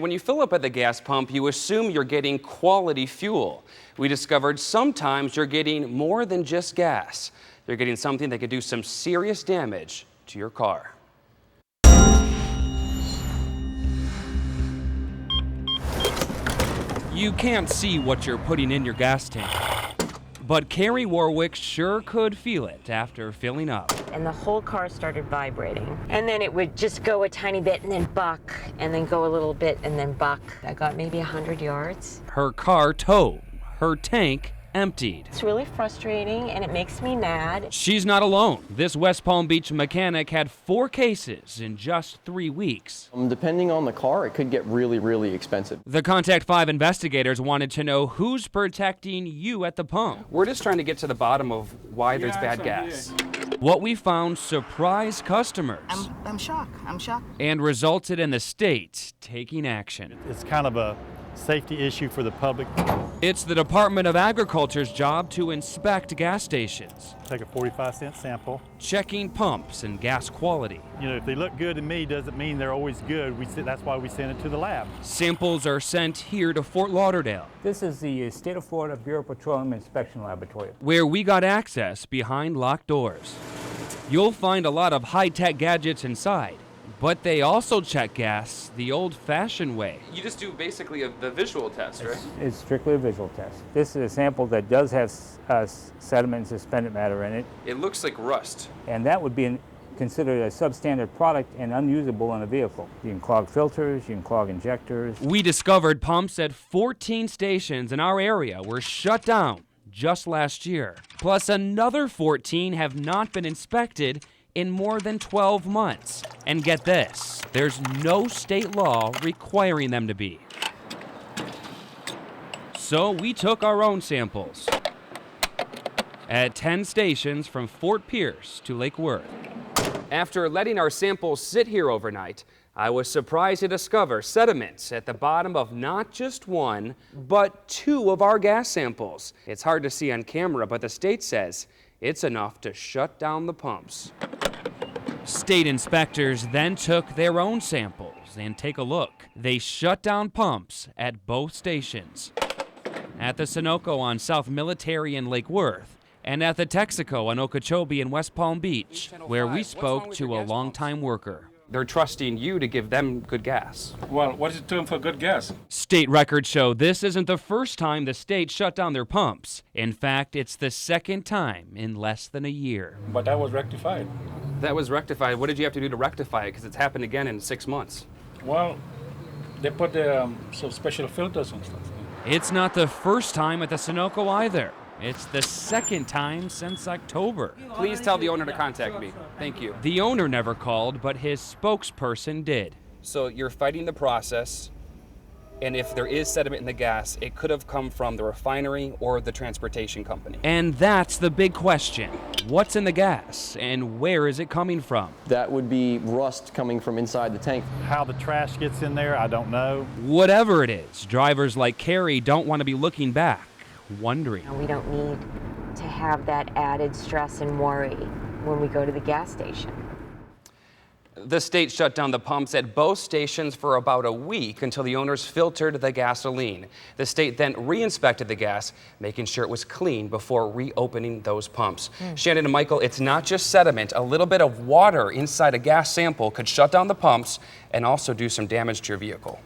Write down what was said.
When you fill up at the gas pump, you assume you're getting quality fuel. We discovered sometimes you're getting more than just gas. You're getting something that could do some serious damage to your car. You can't see what you're putting in your gas tank, but Carrie Warwick sure could feel it after filling up. And the whole car started vibrating. And then it would just go a tiny bit and then buck, and then go a little bit and then buck. I got maybe 100 yards. Her car towed, her tank emptied. It's really frustrating and it makes me mad. She's not alone. This West Palm Beach mechanic had 4 cases in just 3 weeks. Depending on the car, it could get really, really expensive. The Contact 5 investigators wanted to know who's protecting you at the pump. We're just trying to get to the bottom of why there's bad gas. What we found surprised customers. I'm shocked. And resulted in the state taking action. It's kind of a safety issue for the public. It's the Department of Agriculture's job to inspect gas stations. Take a 45-cent sample. Checking pumps and gas quality. You know, if they look good to me, doesn't mean they're always good. That's why we send it to the lab. Samples are sent here to Fort Lauderdale. This is the State of Florida Bureau of Petroleum Inspection Laboratory, where we got access behind locked doors. You'll find a lot of high-tech gadgets inside, but they also check gas the old-fashioned way. You just do basically the visual test, right? It's strictly a visual test. This is a sample that does have sediment and suspended matter in it. It looks like rust. And that would be considered a substandard product and unusable in a vehicle. You can clog filters, you can clog injectors. We discovered pumps at 14 stations in our area were shut down just last year. Plus another 14 have not been inspected in more than 12 months. And get this, there's no state law requiring them to be. So we took our own samples at 10 stations from Fort Pierce to Lake Worth. After letting our samples sit here overnight, I was surprised to discover sediments at the bottom of not just 1, but 2 of our gas samples. It's hard to see on camera, but the state says it's enough to shut down the pumps. State inspectors then took their own samples and take a look. They shut down pumps at both stations. At the Sunoco on South Military in Lake Worth, and at the Texaco on Okeechobee in West Palm Beach, where we spoke to a longtime worker. They're trusting you to give them good gas. Well, what is it doing for good gas? State records show this isn't the first time the state shut down their pumps. In fact, it's the second time in less than a year. But that was rectified. That was rectified. What did you have to do to rectify it? Because it's happened again in 6 months. Well, they put some special filters and stuff. It's not the first time at the Sunoco either. It's the second time since October. Please tell the owner to contact me. Thank you. The owner never called, but his spokesperson did. So you're fighting the process, and if there is sediment in the gas, it could have come from the refinery or the transportation company. And that's the big question. What's in the gas, and where is it coming from? That would be rust coming from inside the tank. How the trash gets in there, I don't know. Whatever it is, drivers like Carrie don't want to be looking back, wondering. We don't need to have that added stress and worry when we go to the gas station. The state shut down the pumps at both stations for about a week until the owners filtered the gasoline. The state then re-inspected the gas, making sure it was clean before reopening those pumps. Shannon and Michael, it's not just sediment. A little bit of water inside a gas sample could shut down the pumps and also do some damage to your vehicle.